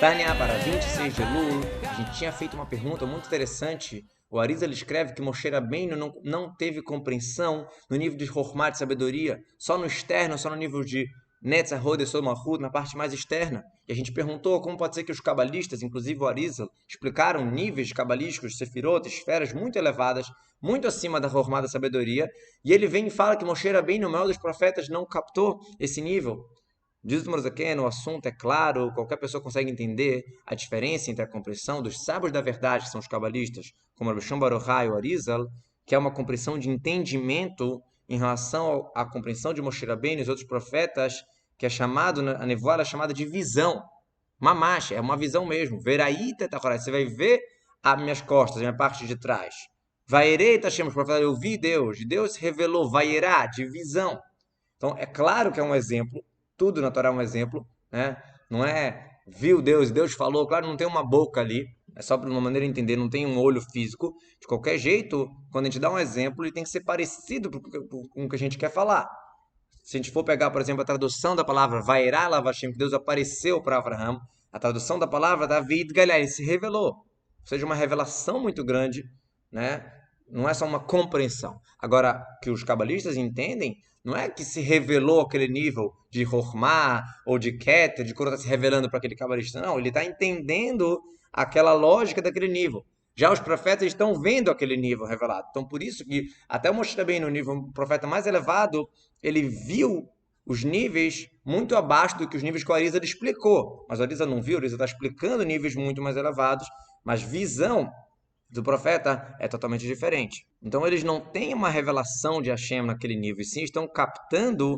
Tânia, para 26 de Elul, a gente tinha feito uma pergunta muito interessante. O Arizal escreve que Moshe Rabbeinu não teve compreensão no nível de Chokhmah, de sabedoria, só no externo, só no nível de Netzach, Hod, Yesod, Malchut, na parte mais externa. E a gente perguntou como pode ser que os cabalistas, inclusive o Arizal, explicaram níveis cabalísticos, sefirot, esferas muito elevadas, muito acima da Chokhmah, da sabedoria, e ele vem e fala que Moshe Rabbeinu, o maior dos profetas, não captou esse nível. Diz o Morazaken, o assunto é claro, qualquer pessoa consegue entender a diferença entre a compreensão dos sábios da verdade, que são os cabalistas, como o Rabbi Baruch Hai e o Arizal, que é uma compreensão de entendimento em relação à compreensão de Moshe Rabbeinu e os outros profetas, que é chamado, a nevoada é chamada de visão. Mamash, é uma visão mesmo. Veraíta Tachorá, você vai ver as minhas costas, a minha parte de trás. Vairei Tashem, os profetas, eu vi Deus, Deus se revelou, vairá, de visão. Então, é claro que é um exemplo, tudo na Torá é um exemplo, né? Não é viu Deus, Deus falou, claro, não tem uma boca ali, é só para uma maneira de entender, não tem um olho físico. De qualquer jeito, quando a gente dá um exemplo, ele tem que ser parecido com o que a gente quer falar. Se a gente for pegar, por exemplo, a tradução da palavra Vairá Lavashim, que Deus apareceu para Abraham, a tradução da palavra David Galhar, ele se revelou. Ou seja, uma revelação muito grande, né? Não é só uma compreensão. Agora, que os cabalistas entendem, não é que se revelou aquele nível de Chokhmah ou de Keter, de quando está se revelando para aquele cabalista. Não, ele está entendendo aquela lógica daquele nível. Já os profetas estão vendo aquele nível revelado. Então, por isso que até o Moshe Rabbeinu, no nível profeta mais elevado, ele viu os níveis muito abaixo do que os níveis que o Arizal explicou. Mas o Arizal não viu, o Arizal está explicando níveis muito mais elevados, mas visão do profeta é totalmente diferente. Então eles não têm uma revelação de Hashem naquele nível, e sim estão captando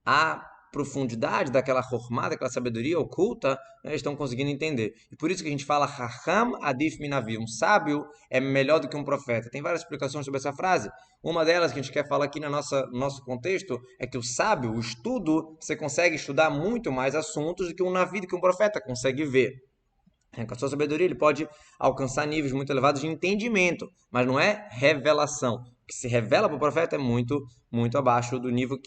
a profundidade daquela Chokhmah, daquela sabedoria oculta, né, estão conseguindo entender. E por isso que a gente fala Hacham Adif Minavi, um sábio é melhor do que um profeta. Tem várias explicações sobre essa frase. Uma delas que a gente quer falar aqui no nosso contexto é que o sábio, o estudo, você consegue estudar muito mais assuntos do que um navi, do que um profeta consegue ver. Com a sua sabedoria, ele pode alcançar níveis muito elevados de entendimento, mas não é revelação. O que se revela para o profeta é muito, muito abaixo do nível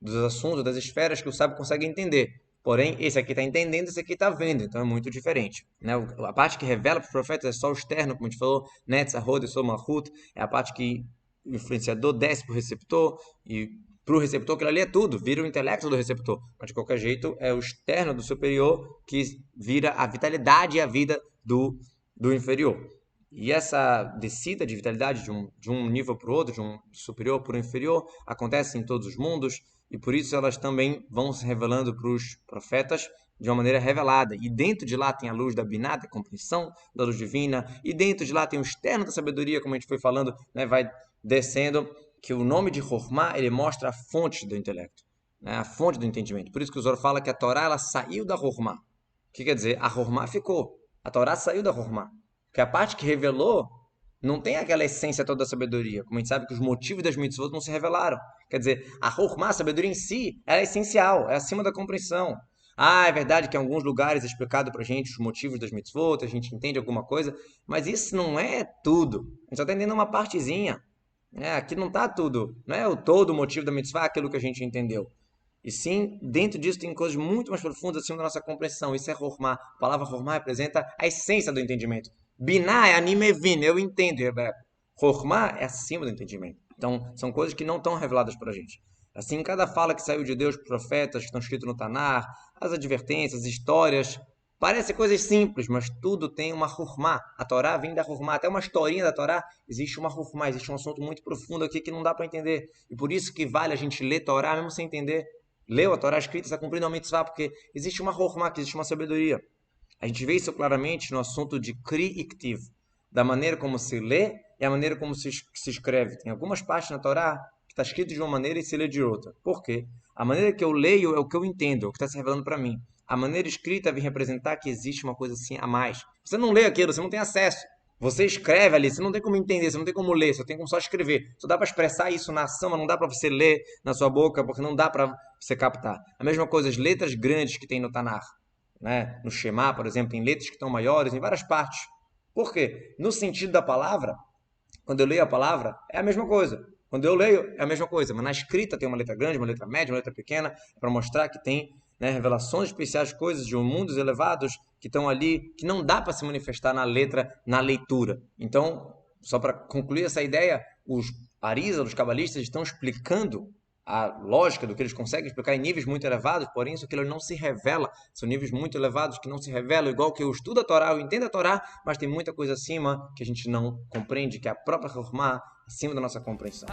dos assuntos, das esferas que o sábio consegue entender. Porém, esse aqui está entendendo, esse aqui está vendo, então é muito diferente. Né? A parte que revela para os profetas é só o externo, como a gente falou, Netzach, Hod, Yesod, Malchut, é a parte que o influenciador desce para o receptor e para o receptor, aquilo ali é tudo, vira o intelecto do receptor. Mas, de qualquer jeito, é o externo do superior que vira a vitalidade e a vida do inferior. E essa descida de vitalidade de um nível para o outro, de um superior para o inferior, acontece em todos os mundos, e por isso elas também vão se revelando para os profetas de uma maneira revelada. E dentro de lá tem a luz da Biná, da compreensão da luz divina, e dentro de lá tem o externo da sabedoria, como a gente foi falando, né, vai descendo, que o nome de Chokhmah, ele mostra a fonte do intelecto, né? A fonte do entendimento. Por isso que o Zohar fala que a Torá ela saiu da Chokhmah. O que quer dizer? A Chokhmah ficou. A Torá saiu da Chokhmah. Porque a parte que revelou não tem aquela essência toda da sabedoria. Como a gente sabe que os motivos das mitzvot não se revelaram. Quer dizer, a Chokhmah, a sabedoria em si, ela é essencial, é acima da compreensão. Ah, é verdade que em alguns lugares é explicado pra gente os motivos das mitzvot, a gente entende alguma coisa, mas isso não é tudo. A gente só está entendendo uma partezinha. Aqui não está tudo, não é o todo o motivo da mitzvah, aquilo que a gente entendeu. E sim, dentro disso tem coisas muito mais profundas acima da nossa compreensão. Isso é Chokhmah. A palavra Chokhmah representa a essência do entendimento. Binah é animevin, eu entendo em hebraico. Chokhmah é acima do entendimento. Então, são coisas que não estão reveladas para a gente. Assim, cada fala que saiu de Deus, profetas que estão escritos no Tanar, as advertências, as histórias, parece coisas simples, mas tudo tem uma Chokhmah. A Torá vem da Chokhmah. Até uma historinha da Torá, existe uma Chokhmah, existe um assunto muito profundo aqui que não dá para entender. E por isso que vale a gente ler Torá mesmo sem entender. Leu a Torá escrita, está cumprindo a mitzvah, porque existe uma Chokhmah, que existe uma sabedoria. A gente vê isso claramente no assunto de Kri e Ktiv, da maneira como se lê e a maneira como se escreve. Tem algumas partes na Torá que está escrito de uma maneira e se lê de outra. Por quê? A maneira que eu leio é o que eu entendo, é o que está se revelando para mim. A maneira escrita vem representar que existe uma coisa assim a mais. Você não lê aquilo, você não tem acesso. Você escreve ali, você não tem como entender, você não tem como ler, você tem como só escrever. Só dá para expressar isso na ação, mas não dá para você ler na sua boca, porque não dá para você captar. A mesma coisa, as letras grandes que tem no Tanar, né? No Shema, por exemplo, tem letras que estão maiores em várias partes. Por quê? No sentido da palavra, quando eu leio a palavra, é a mesma coisa. Quando eu leio, é a mesma coisa. Mas na escrita tem uma letra grande, uma letra média, uma letra pequena, para mostrar que tem né? Revelações especiais, coisas de mundos elevados que estão ali, que não dá para se manifestar na letra, na leitura. Então, só para concluir essa ideia, os Arizal, os cabalistas, estão explicando a lógica do que eles conseguem explicar em níveis muito elevados, porém isso aquilo não se revela, são níveis muito elevados que não se revelam, igual que eu estudo a Torá, eu entendo a Torá, mas tem muita coisa acima que a gente não compreende, que é a própria Chokhmah acima da nossa compreensão.